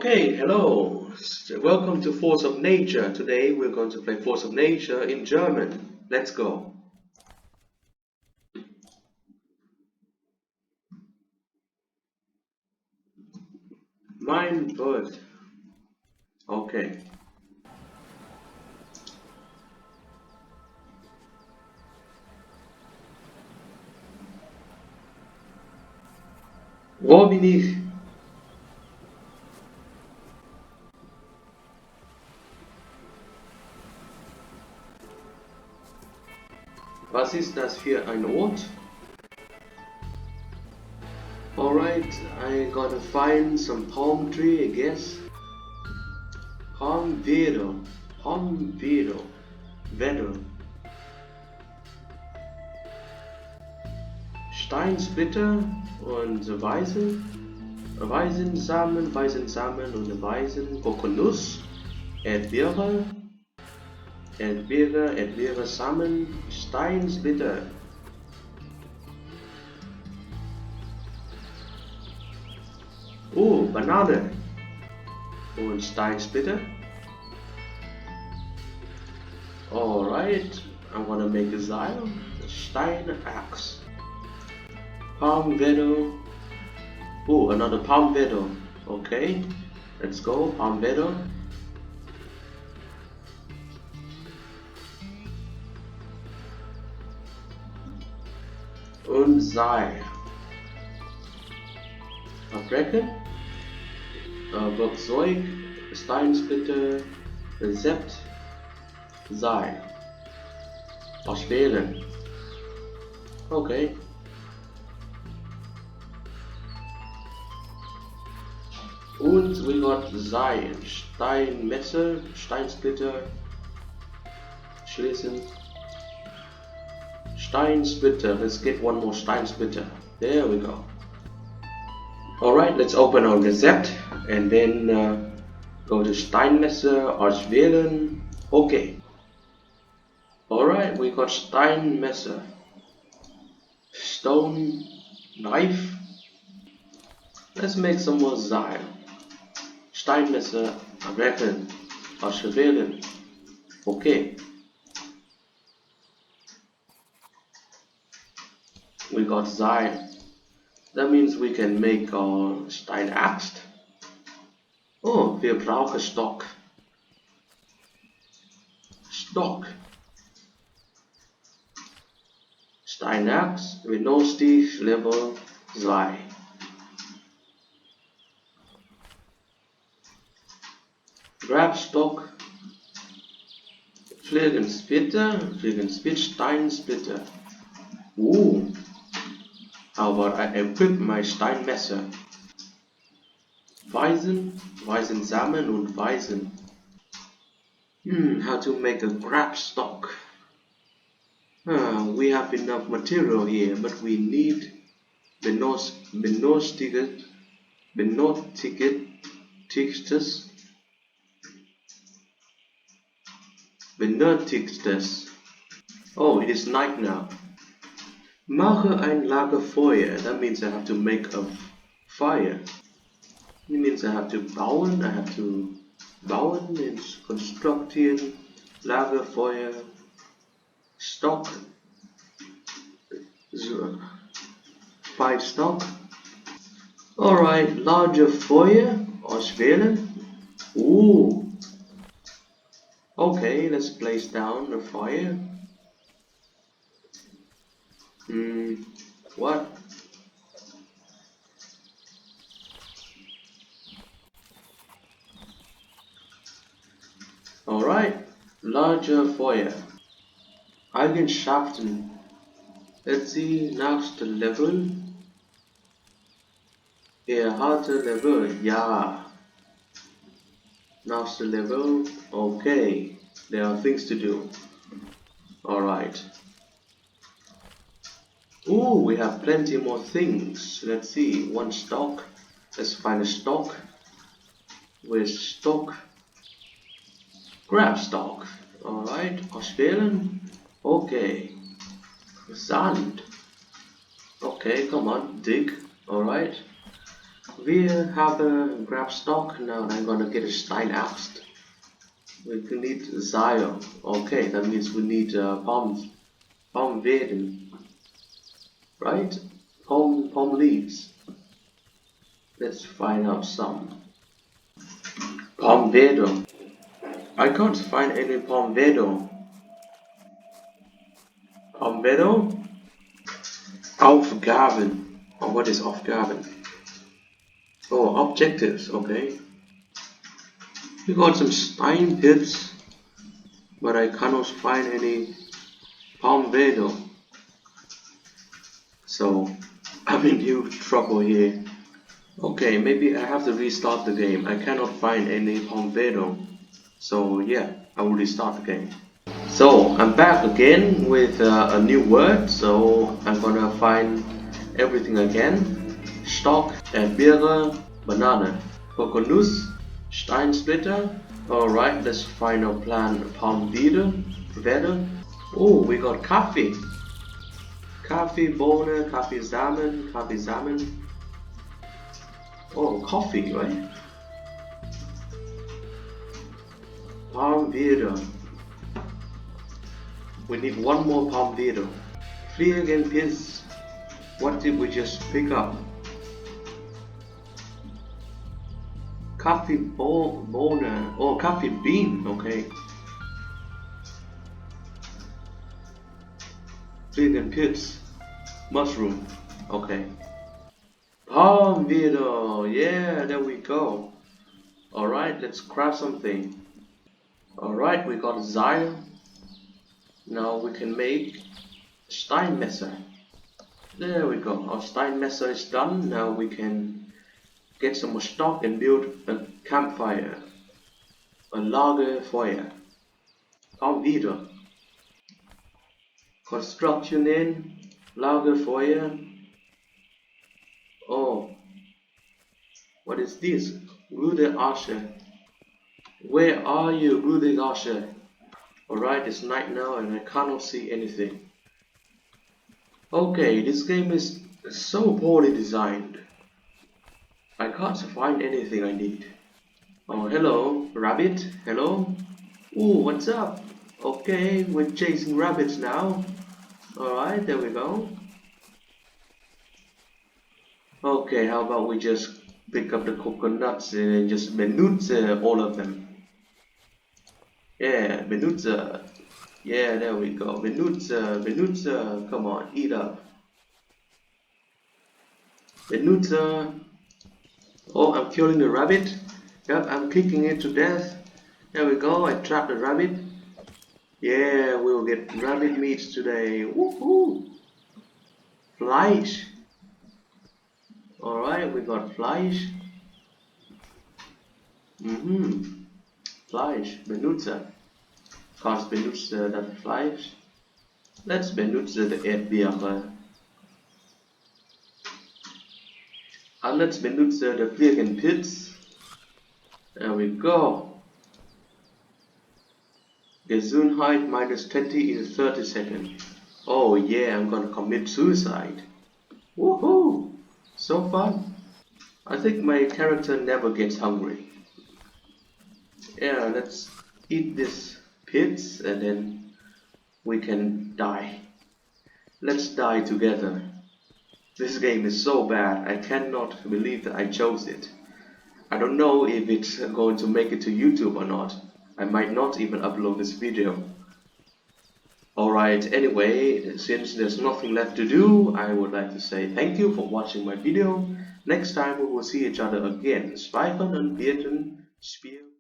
Okay, hello. Welcome to Force of Nature. Today we're going to play Force of Nature in German. Let's go. Mein Gott. Okay. Wo bin ich? Was ist das für ein Ort? Alright, I gotta find some palm tree, I guess. Palm Vero. Palm Vero. Vero. Steinsplitter und Weisensamen und Weisen, Kokonuss, Erdbeere, Erdbeere-Samen, Steinsplitter. Oh, Banane und Steinsplitter. Alright, I'm gonna make a Seil, Steinaxe. Palmetto. Oh, another palmetto. Okay, let's go, palmetto. Und Seil. Abbrechen. Werkzeug, Steinsplitter, Rezept, Seil. Auswählen. Okay. Und we got Seil, Steinmesser, Steinsplitter, schließen. Steinsplitter, let's get one more Steinsplitter. There we go. Alright, let's open our Rezept and then go to Steinmesser, auswählen. Okay. Alright, we got Steinmesser. Stone knife. Let's make some more Seil. Steinmesser, abbrechen, auswählen. Okay. We got Seil. That means we can make our Steinaxt. Oh, wir brauchen Stock. Stock. Steinaxt with no Stich level 2. Grab stock. Flagensplitter, Steinsplitter. Ooh. How about I equip my Steinmesser? Weisensamen und Weisen. How to make a grab stock? We have enough material here, but we need benötigtes. Oh, it is night now. Mache ein Lagerfeuer. That means I have to make a fire. It means I have to bauen. Means constructing. Lagerfeuer. Stock. Fight stock. Alright, larger Feuer. Auswählen. Ooh. Okay, let's place down the fire. What? Alright, larger Feuer. Eigenschaften. Let's see, next level. Harte Level, ja. Next level, okay. There are things to do. Alright. Ooh, we have plenty more things. Let's see, one stock. Let's find a stock. Where's stock? Grab stock. Alright, auswählen. Okay. Sand. Okay, come on, dig. Alright. We have a grab stock now. I'm gonna get a Stein axe. We can need Zion. Okay, that means we need palm vein, right? Palm leaves. Let's find out some palm vedo. I can't find any palm vedo. Palm vedo? Aufgaben. Oh, what is Aufgaben? Oh, objectives. Okay. We got some Stein pits, but I cannot find any palm vedo. So I'm in huge trouble here. Okay, maybe I have to restart the game. I cannot find any Pomvedo. So yeah, I will restart the game. So I'm back again with a new word. So I'm gonna find everything again. Stock, Beere, banana, coconut, Stein splitter. Alright, let's find our plant palm Vede. Oh, we got coffee. Coffee, Bohne, Kaffee Samen. Oh, coffee, right? Palm Verde. We need one more Palm Verde. Flieg and Piss. What did we just pick up? Coffee boner. Oh, coffee bean. Okay. Flieg and Piss. Mushroom. Okay. Palm Verde. Yeah, there we go. Alright, let's craft something. Alright, we got Zion. Now we can make Steinmesser. There we go. Our Steinmesser is done. Now we can get some more stock and build a campfire. A Lagerfeuer. Palm wieder. Construction Lagerfeuer. Oh, what is this? Rude Asche. Where are you, Rude Asche? Alright, it's night now and I cannot see anything. Okay, this game is so poorly designed. I can't find anything I need. Oh, hello, rabbit. Hello. Ooh, what's up? Okay, we're chasing rabbits now. Alright, there we go. Okay, how about we just pick up the coconuts and just benutze all of them. Yeah, benutze. Yeah, there we go. Benutze, come on, eat up. Benutze. Oh, I'm killing the rabbit. Yep, I'm kicking it to death. There we go, I trapped the rabbit. Yeah, we'll get rabbit meat today. Woohoo! Fleisch. Alright, we got Fleisch. Fleisch, benutze. Kannst benutze das Fleisch. Let's benutze the Erdbeere. And let's benutze the Fliegen Pits. There we go. Gesundheit minus 20 in 30 seconds. Oh yeah, I'm gonna commit suicide. Woohoo! So fun. I think my character never gets hungry. Yeah, let's eat this pits and then we can die. Let's die together. This game is so bad, I cannot believe that I chose it. I don't know if it's going to make it to YouTube or not. I might not even upload this video. Alright, anyway, since there's nothing left to do, I would like to say thank you for watching my video. Next time we will see each other again. Speichern und Werten. Spiel.